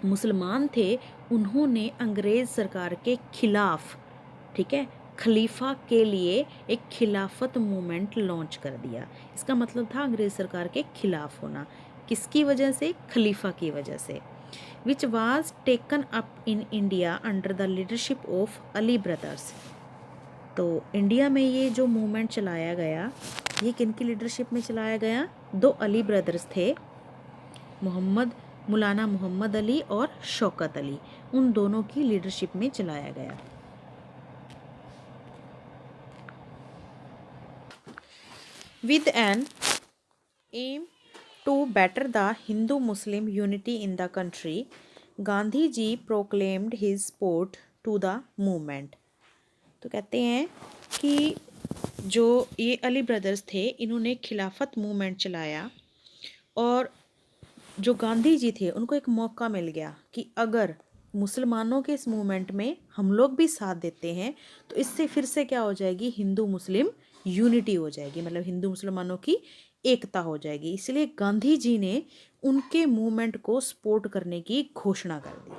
S1: मुसलमान थे उन्होंने अंग्रेज़ सरकार के खिलाफ, ठीक है, खलीफा के लिए एक खिलाफत मूवमेंट लॉन्च कर दिया। इसका मतलब था अंग्रेज़ सरकार के खिलाफ होना। किसकी वजह से? खलीफा की वजह से। Which was taken up in India under the leadership of Ali brothers. तो इंडिया में ये जो मूवमेंट चलाया गया, ये किन की लीडरशिप में चलाया गया? दो अली ब्रदर्स थे, मौलाना मोहम्मद अली और शौकत अली, उन दोनों की लीडरशिप में चलाया गया। With an aim to better the Hindu-Muslim unity in the country, Gandhi ji proclaimed his support to the movement. तो कहते हैं कि जो ये अली ब्रदर्स थे इन्होंने खिलाफत मूवमेंट चलाया और जो गांधी जी थे उनको एक मौका मिल गया कि अगर मुसलमानों के इस मूवमेंट में हम लोग भी साथ देते हैं तो इससे फिर से क्या हो जाएगी, हिंदू मुस्लिम यूनिटी हो जाएगी, मतलब हिंदू मुसलमानों की एकता हो जाएगी। इसलिए गांधी जी ने उनके मूवमेंट को सपोर्ट करने की घोषणा कर दी,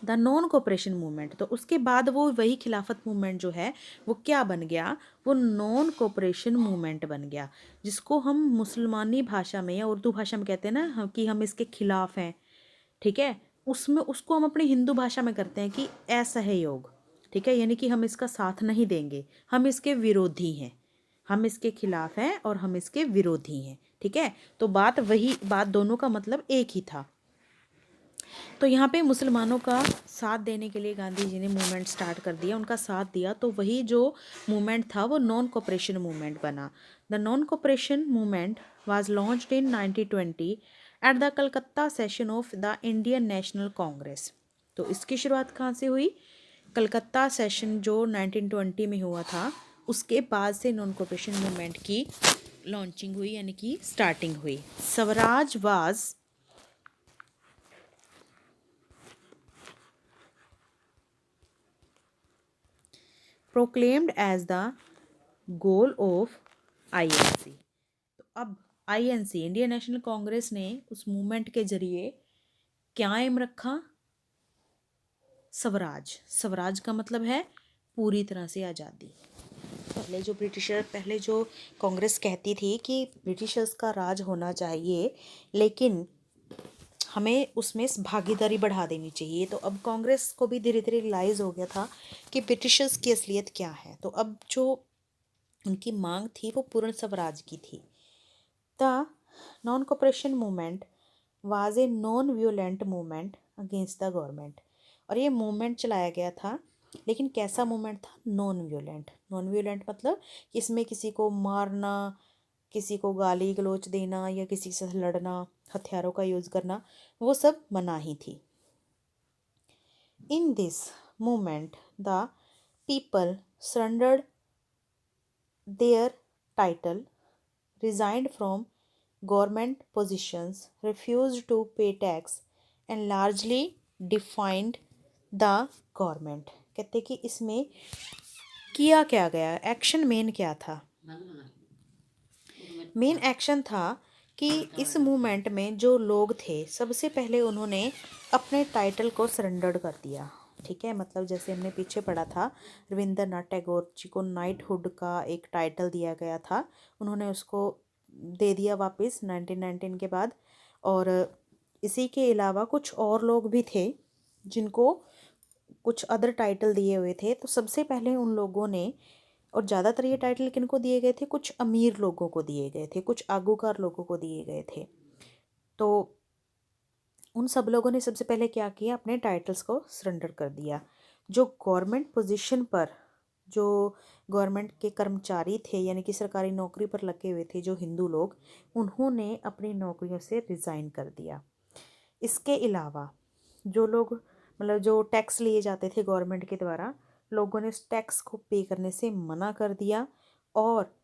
S1: द नॉन कोऑपरेशन मूवमेंट। तो उसके बाद वो वही खिलाफत मूवमेंट जो है वो क्या बन गया, वो नॉन कोऑपरेशन मूवमेंट बन गया, जिसको हम मुसलमानी भाषा में या उर्दू भाषा में कहते हैं ना कि हम इसके खिलाफ हैं, ठीक है। उसमें उसको हम अपनी हिंदू भाषा में करते हैं कि असहयोग, ठीक है, यानी कि हम इसका साथ नहीं देंगे, हम इसके विरोधी हैं, हम इसके खिलाफ हैं और हम इसके विरोधी हैं, ठीक है। तो बात वही, बात दोनों का मतलब एक ही था। तो यहाँ पे मुसलमानों का साथ देने के लिए गांधी जी ने मूवमेंट स्टार्ट कर दिया, उनका साथ दिया, तो वही जो मूवमेंट था वो नॉन कोऑपरेशन मूवमेंट बना। The non cooperation movement was launched in 1920 at the Calcutta session of the Indian national Congress. तो इसकी शुरुआत कहाँ से हुई? कलकत्ता सेशन जो 1920 में हुआ था उसके बाद से नॉन कोऑपरेशन मूवमेंट की लॉन्चिंग हुई, यानी कि स्टार्टिंग हुई। Swaraj was proclaimed as the goal of INC. तो अब आईएनसी, इंडियन नेशनल कांग्रेस ने उस मूवमेंट के जरिए क्या एम रखा? स्वराज। स्वराज का मतलब है पूरी तरह से आज़ादी। पहले जो कांग्रेस कहती थी कि ब्रिटिशर्स का राज होना चाहिए लेकिन हमें उसमें भागीदारी बढ़ा देनी चाहिए। तो अब कांग्रेस को भी धीरे धीरे रियलाइज़ हो गया था कि ब्रिटिशर्स की असलियत क्या है। तो अब जो उनकी मांग थी वो पूर्ण स्वराज की थी। The non cooperation movement was a non violent movement against the government. और ये मूवमेंट चलाया गया था, लेकिन कैसा मूवमेंट था? नॉन व्योलेंट। नॉन व्योलेंट मतलब इसमें किसी को मारना, किसी को गाली गलौच देना या किसी से लड़ना, हथियारों का यूज़ करना, वो सब मनाही थी। In this movement the people surrendered their title, resigned from government positions, refused to pay tax and largely defied the government। कहते कि इसमें किया क्या गया, एक्शन मेन क्या था। मेन एक्शन था कि इस मूवमेंट में जो लोग थे सबसे पहले उन्होंने अपने टाइटल को सरेंडर कर दिया। ठीक है, मतलब जैसे हमने पीछे पढ़ा था, रविंद्रनाथ टैगोर जी को नाइटहुड का एक टाइटल दिया गया था, उन्होंने उसको दे दिया वापस 1919 के बाद। और इसी के अलावा कुछ और लोग भी थे जिनको कुछ अदर टाइटल दिए हुए थे। तो सबसे पहले उन लोगों ने, और ज़्यादातर ये टाइटल किनको दिए गए थे, कुछ अमीर लोगों को दिए गए थे, कुछ आगूकार लोगों को दिए गए थे। तो उन सब लोगों ने सबसे पहले क्या किया, अपने टाइटल्स को सरेंडर कर दिया। जो गवर्नमेंट पोजीशन पर, जो गवर्नमेंट के कर्मचारी थे यानी कि सरकारी नौकरी पर लगे हुए थे जो हिंदू लोग, उन्होंने अपनी नौकरियों से रिज़ाइन कर दिया। इसके अलावा जो लोग, मतलब जो टैक्स लिए जाते थे गवर्नमेंट के द्वारा, लोगों ने उस टैक्स को पे करने से मना कर दिया और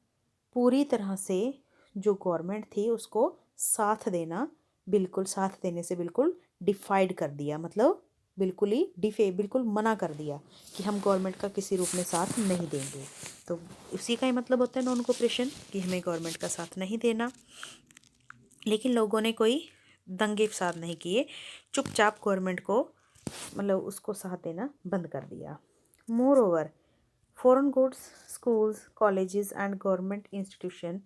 S1: पूरी तरह से जो गवर्नमेंट थी उसको साथ देना, बिल्कुल साथ देने से बिल्कुल डिफाइड कर दिया। मतलब बिल्कुल ही बिल्कुल मना कर दिया कि हम गवर्नमेंट का किसी रूप में साथ नहीं देंगे। तो इसी का ही मतलब होता है नॉन कोऑपरेशन, कि हमें गवर्नमेंट का साथ नहीं देना। लेकिन लोगों ने कोई दंगे फसाद नहीं किए, चुपचाप गवर्नमेंट को, मतलब उसको साथ देना बंद कर दिया। More over, foreign goods, schools, colleges and government institutions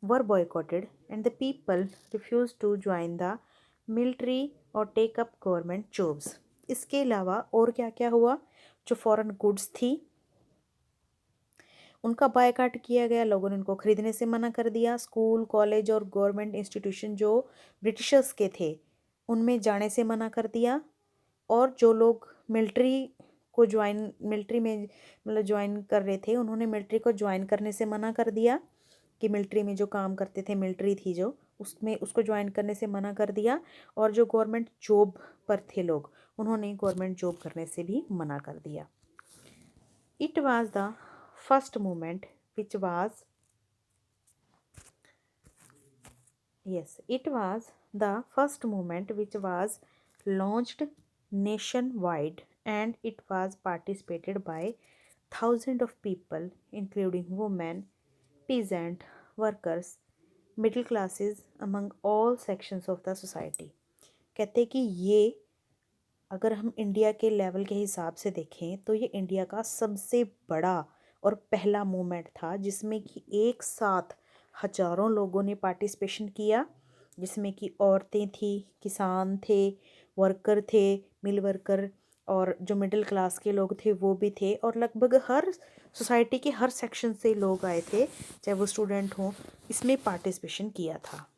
S1: were boycotted and the people refused to join the military or take up government jobs। इसके अलावा और क्या क्या हुआ, जो फॉरेन गुड्स थी उनका बायकाट किया गया, लोगों ने उनको खरीदने से मना कर दिया। स्कूल, कॉलेज और गवर्नमेंट इंस्टीट्यूशन जो ब्रिटिशर्स के थे उनमें जाने से मना कर दिया। और जो लोग मिलिट्री में मतलब ज्वाइन कर रहे थे, उन्होंने मिलिट्री को ज्वाइन करने से मना कर दिया, कि मिलिट्री में जो काम करते थे, मिलिट्री थी जो, उसमें उसको ज्वाइन करने से मना कर दिया। और जो गवर्नमेंट जॉब पर थे लोग, उन्होंने गवर्नमेंट जॉब करने से भी मना कर दिया। It was the first movement which was it was the first movement which was launched nationwide and it was participated by thousands of people including women, peasant, workers, middle classes among all sections of the society। कहते कि ये, अगर हम India के level के हिसाब से देखें तो ये इंडिया का सबसे बड़ा और पहला मूवमेंट था जिसमें कि एक साथ हजारों लोगों ने पार्टिसिपेशन किया, जिसमें कि औरतें थी, किसान थे, वर्कर थे, मिल वर्कर, और जो मिडिल क्लास के लोग थे वो भी थे, और लगभग हर सोसाइटी के हर सेक्शन से लोग आए थे, चाहे वो स्टूडेंट हों, इसमें पार्टिसिपेशन किया था।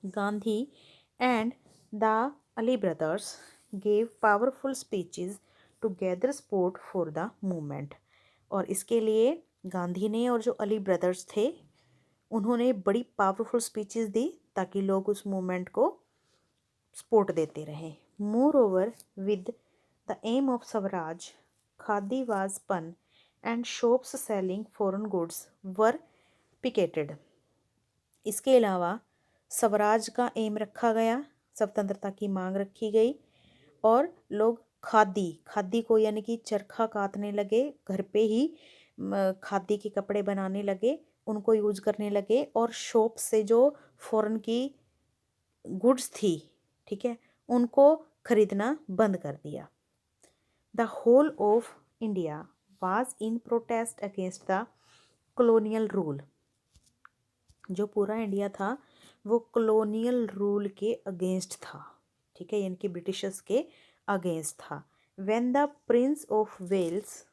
S1: Gandhi and the Ali brothers gave powerful speeches to gather support for the movement। और इसके लिए गांधी ने और जो अली ब्रदर्स थे उन्होंने बड़ी पावरफुल स्पीचेस दी ताकि लोग उस मूवमेंट को सपोर्ट देते रहें। Moreover, with the aim of Swaraj, khadi was spun and shops selling foreign goods were picketed. इसके अलावा स्वराज का एम रखा गया, स्वतंत्रता की मांग रखी गई, और लोग खादी को यानी कि चरखा कातने लगे, घर पे ही खादी के कपड़े बनाने लगे, उनको यूज करने लगे, और शॉप से जो फॉरेन की गुड्स थी, ठीक है, उनको खरीदना बंद कर दिया। The whole of India was in protest against the colonial rule. जो पूरा इंडिया था वो कॉलोनियल रूल के अगेंस्ट था, ठीक है, यानी कि ब्रिटिशर्स के अगेंस्ट था। When the Prince of Wales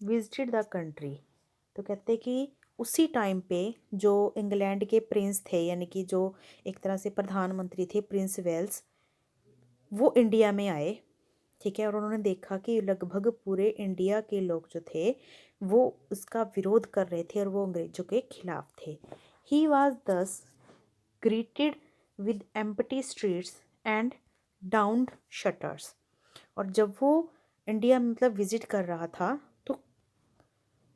S1: visited the country, तो कहते कि उसी टाइम पे जो इंग्लैंड के प्रिंस थे, यानी कि जो एक तरह से प्रधानमंत्री थे, प्रिंस वेल्स, वो इंडिया में आए, ठीक है, और उन्होंने देखा कि लगभग पूरे इंडिया के लोग जो थे वो उसका विरोध कर रहे थे और वो अंग्रेजों के खिलाफ थे। ही वॉज दस greeted with empty streets and downed shutters. और जब वो इंडिया मतलब विजिट कर रहा था तो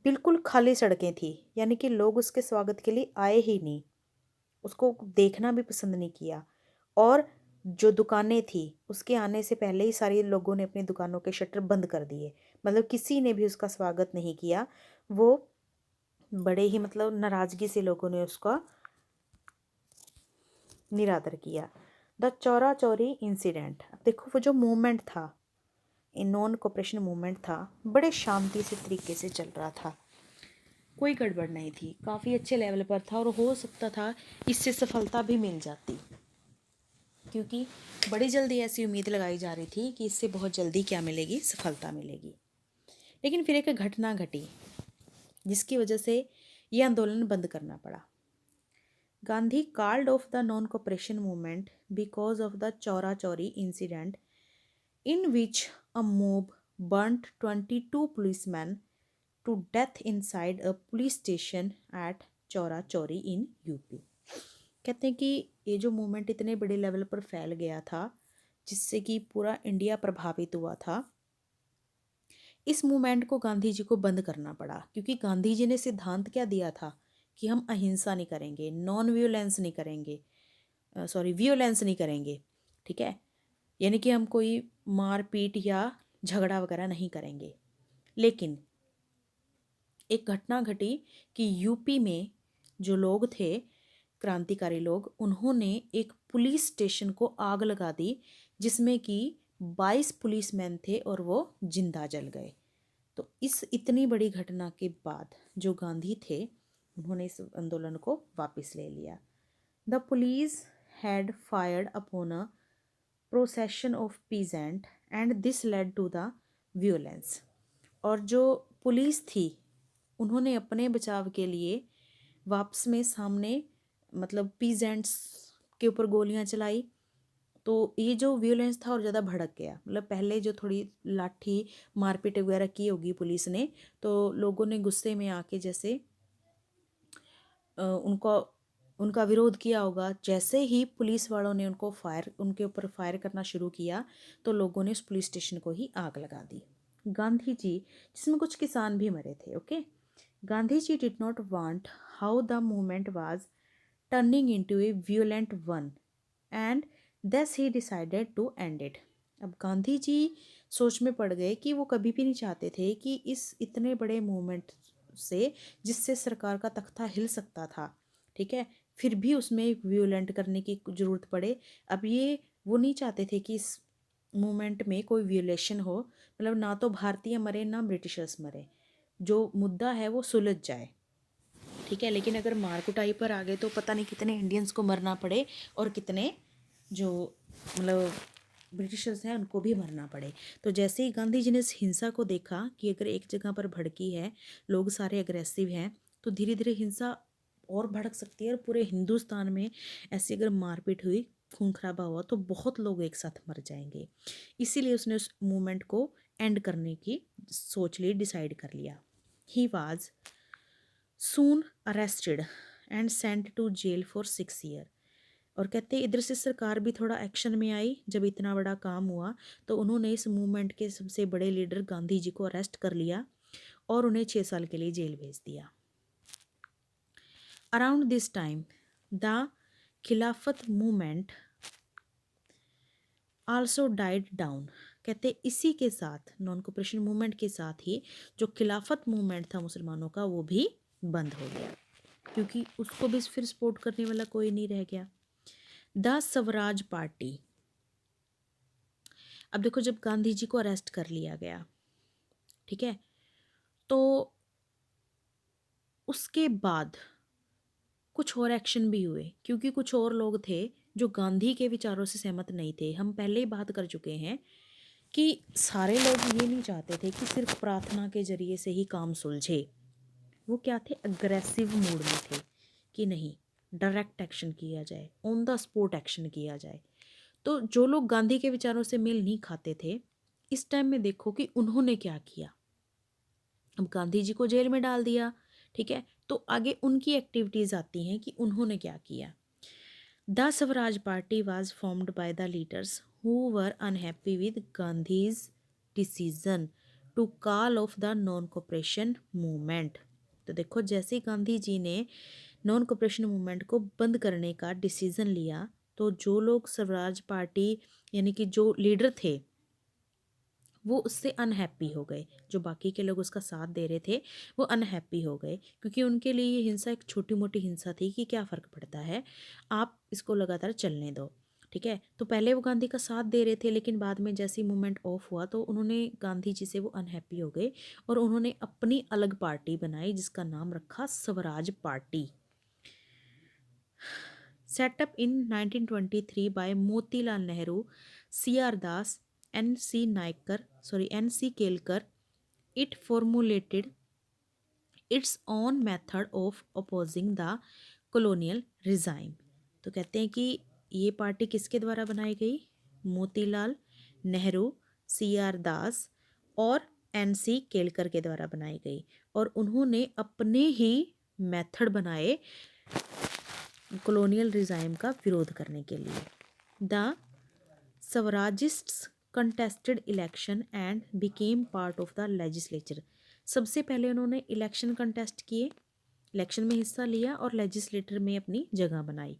S1: बिल्कुल खाली सड़कें थी, यानी कि लोग उसके स्वागत के लिए आए ही नहीं, उसको देखना भी पसंद नहीं किया। और जो दुकानें थी उसके आने से पहले ही सारे लोगों ने अपनी दुकानों के शटर बंद कर दिए, मतलब किसी ने भी उसका स्वागत नहीं किया। वो बड़े ही मतलब नाराज़गी से लोगों ने उसका निरादर किया। द चौरा चौरी इंसिडेंट, अब देखो वो जो मूवमेंट था, नॉन कोऑपरेशन मूवमेंट था, बड़े शांति से तरीके से चल रहा था, कोई गड़बड़ नहीं थी, काफ़ी अच्छे लेवल पर था और हो सकता था इससे सफलता भी मिल जाती, क्योंकि बड़ी जल्दी ऐसी उम्मीद लगाई जा रही थी कि इससे बहुत जल्दी क्या मिलेगी, सफलता मिलेगी। लेकिन फिर एक घटना घटी जिसकी वजह से ये आंदोलन बंद करना पड़ा। Gandhi called off the non cooperation movement because of the Chaura Chauri incident in which a mob burnt 22 policemen to death inside a police station at Chaura Chauri in UP. कहते हैं कि ये जो मूवमेंट इतने बड़े लेवल पर फैल गया था जिससे कि पूरा इंडिया प्रभावित हुआ था, इस मूवमेंट को गांधी जी को बंद करना पड़ा, क्योंकि गांधी जी ने सिद्धांत क्या दिया था कि हम अहिंसा नहीं करेंगे, नॉन वियोलेंस नहीं करेंगे, वियोलेंस नहीं करेंगे, ठीक है, यानी कि हम कोई मार पीट या झगड़ा वगैरह नहीं करेंगे। लेकिन एक घटना घटी कि यूपी में जो लोग थे, क्रांतिकारी लोग, उन्होंने एक पुलिस स्टेशन को आग लगा दी जिसमें कि 22 पुलिसमैन थे और वो जिंदा जल गए। तो इस इतनी बड़ी घटना के बाद जो गांधी थे उन्होंने इस आंदोलन को वापस ले लिया। The police had fired upon a procession of peasant and this led to the violence. और जो पुलिस थी उन्होंने अपने बचाव के लिए वापस में सामने मतलब पीजेंट्स के ऊपर गोलियां चलाई, तो ये जो वियोलेंस था और ज़्यादा भड़क गया। मतलब पहले जो थोड़ी लाठी मारपीट वगैरह की होगी पुलिस ने, तो लोगों ने गुस्से में आके जैसे उनको उनका विरोध किया होगा। जैसे ही पुलिस वालों ने उनके ऊपर फायर करना शुरू किया तो लोगों ने उस पुलिस स्टेशन को ही आग लगा दी। गांधी जी, जिसमें कुछ किसान भी मरे थे, okay, Gandhi ji did not want how the movement was turning into a violent one and thus he decided to end it. अब गांधी जी सोच में पड़ गए कि वो कभी भी नहीं चाहते थे कि इस इतने बड़े मूवमेंट से, जिससे सरकार का तख्ता हिल सकता था, ठीक है, फिर भी उसमें वियोलेंट करने की ज़रूरत पड़े। अब ये वो नहीं चाहते थे कि इस मूवमेंट में कोई वियोलेशन हो, मतलब ना तो भारतीय मरे ना ब्रिटिशर्स मरे, जो मुद्दा है वो सुलझ जाए, ठीक है। लेकिन अगर मार कुटाई पर आ गए तो पता नहीं कितने इंडियंस को मरना पड़े और कितने जो मतलब ब्रिटिशर्स हैं उनको भी मरना पड़े। तो जैसे ही गांधी जी ने इस हिंसा को देखा कि अगर एक जगह पर भड़की है, लोग सारे अग्रेसिव हैं, तो धीरे धीरे हिंसा और भड़क सकती है और पूरे हिंदुस्तान में ऐसी अगर मारपीट हुई, खून खराबा हुआ, तो बहुत लोग एक साथ मर जाएंगे। इसीलिए उसने उस मूवमेंट को एंड करने की सोच ली, डिसाइड कर लिया। He was soon arrested and sent to jail for 6 year. और कहते हैं इधर से सरकार भी थोड़ा एक्शन में आई। जब इतना बड़ा काम हुआ तो उन्होंने इस मूवमेंट के सबसे बड़े लीडर गांधी जी को अरेस्ट कर लिया और उन्हें 6 साल के लिए जेल भेज दिया। अराउंड दिस टाइम द खिलाफत मूवमेंट आल्सो डाइड डाउन। कहते इसी के साथ, नॉन कोऑपरेशन मूवमेंट के साथ ही जो खिलाफत मूवमेंट था मुसलमानों का, वो भी बंद हो गया, क्योंकि उसको भी फिर सपोर्ट करने वाला कोई नहीं रह गया। द स्वराज पार्टी, अब देखो जब गांधी जी को अरेस्ट कर लिया गया, ठीक है, तो उसके बाद कुछ और एक्शन भी हुए, क्योंकि कुछ और लोग थे जो गांधी के विचारों से सहमत नहीं थे। हम पहले ही बात कर चुके हैं कि सारे लोग ये नहीं चाहते थे कि सिर्फ प्रार्थना के जरिए से ही काम सुलझे। वो क्या थे, अग्रेसिव मूड में थे कि नहीं, डायरेक्ट एक्शन किया जाए, ऑन द स्पॉट एक्शन किया जाए। तो जो लोग गांधी के विचारों से मेल नहीं खाते थे, इस टाइम में देखो कि उन्होंने क्या किया। अब गांधी जी को जेल में डाल दिया, ठीक है, तो आगे उनकी एक्टिविटीज़ आती हैं कि उन्होंने क्या किया। The Swaraj party was formed by the leaders who were unhappy with Gandhi's decision to call off the non cooperation movement. तो देखो जैसे ही गांधी जी ने नॉन कोऑपरेशन मूवमेंट को बंद करने का डिसीजन लिया, तो जो लोग स्वराज पार्टी यानी कि जो लीडर थे वो उससे अनहैप्पी हो गए। जो बाकी के लोग उसका साथ दे रहे थे वो अनहैप्पी हो गए, क्योंकि उनके लिए ये हिंसा एक छोटी मोटी हिंसा थी कि क्या फ़र्क पड़ता है, आप इसको लगातार चलने दो। ठीक है, तो पहले वो गांधी का साथ दे रहे थे, लेकिन बाद में जैसे ही मूवमेंट ऑफ हुआ तो उन्होंने गांधी जी से वो अनहैप्पी हो गए और उन्होंने अपनी अलग पार्टी बनाई जिसका नाम रखा Swaraj party. Setup in 1923 by Motilal Nehru, C.R. Das, N.C. Kelkar, it formulated its own method of opposing the colonial regime। तो कहते हैं कि ये पार्टी किसके द्वारा बनाई गई? मोतीलाल नेहरू, C.R. दास और N.C. केलकर के द्वारा बनाई गई, और उन्होंने अपने ही मेथड बनाए कॉलोनियल रिजाइम का विरोध करने के लिए। The Swarajists contested election and became part of the legislature. सबसे पहले उन्होंने इलेक्शन कंटेस्ट किए, इलेक्शन में हिस्सा लिया और लेजिस्लेटर में अपनी जगह बनाई।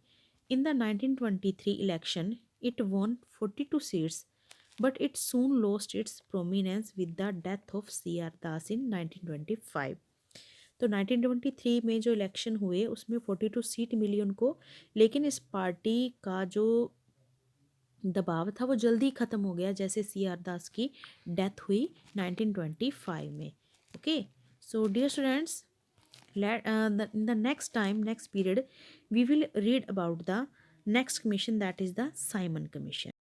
S1: In the 1923 election it won 42 seats, but it soon lost its prominence with the death of C.R. Das in 1925। तो 1923 में जो इलेक्शन हुए उसमें 42 सीट मिली उनको, लेकिन इस पार्टी का जो दबाव था वो जल्दी ख़त्म हो गया जैसे C.R. दास की डेथ हुई 1925 में। Okay, so dear students, in the next period we will read about the next commission, that is the Simon Commission।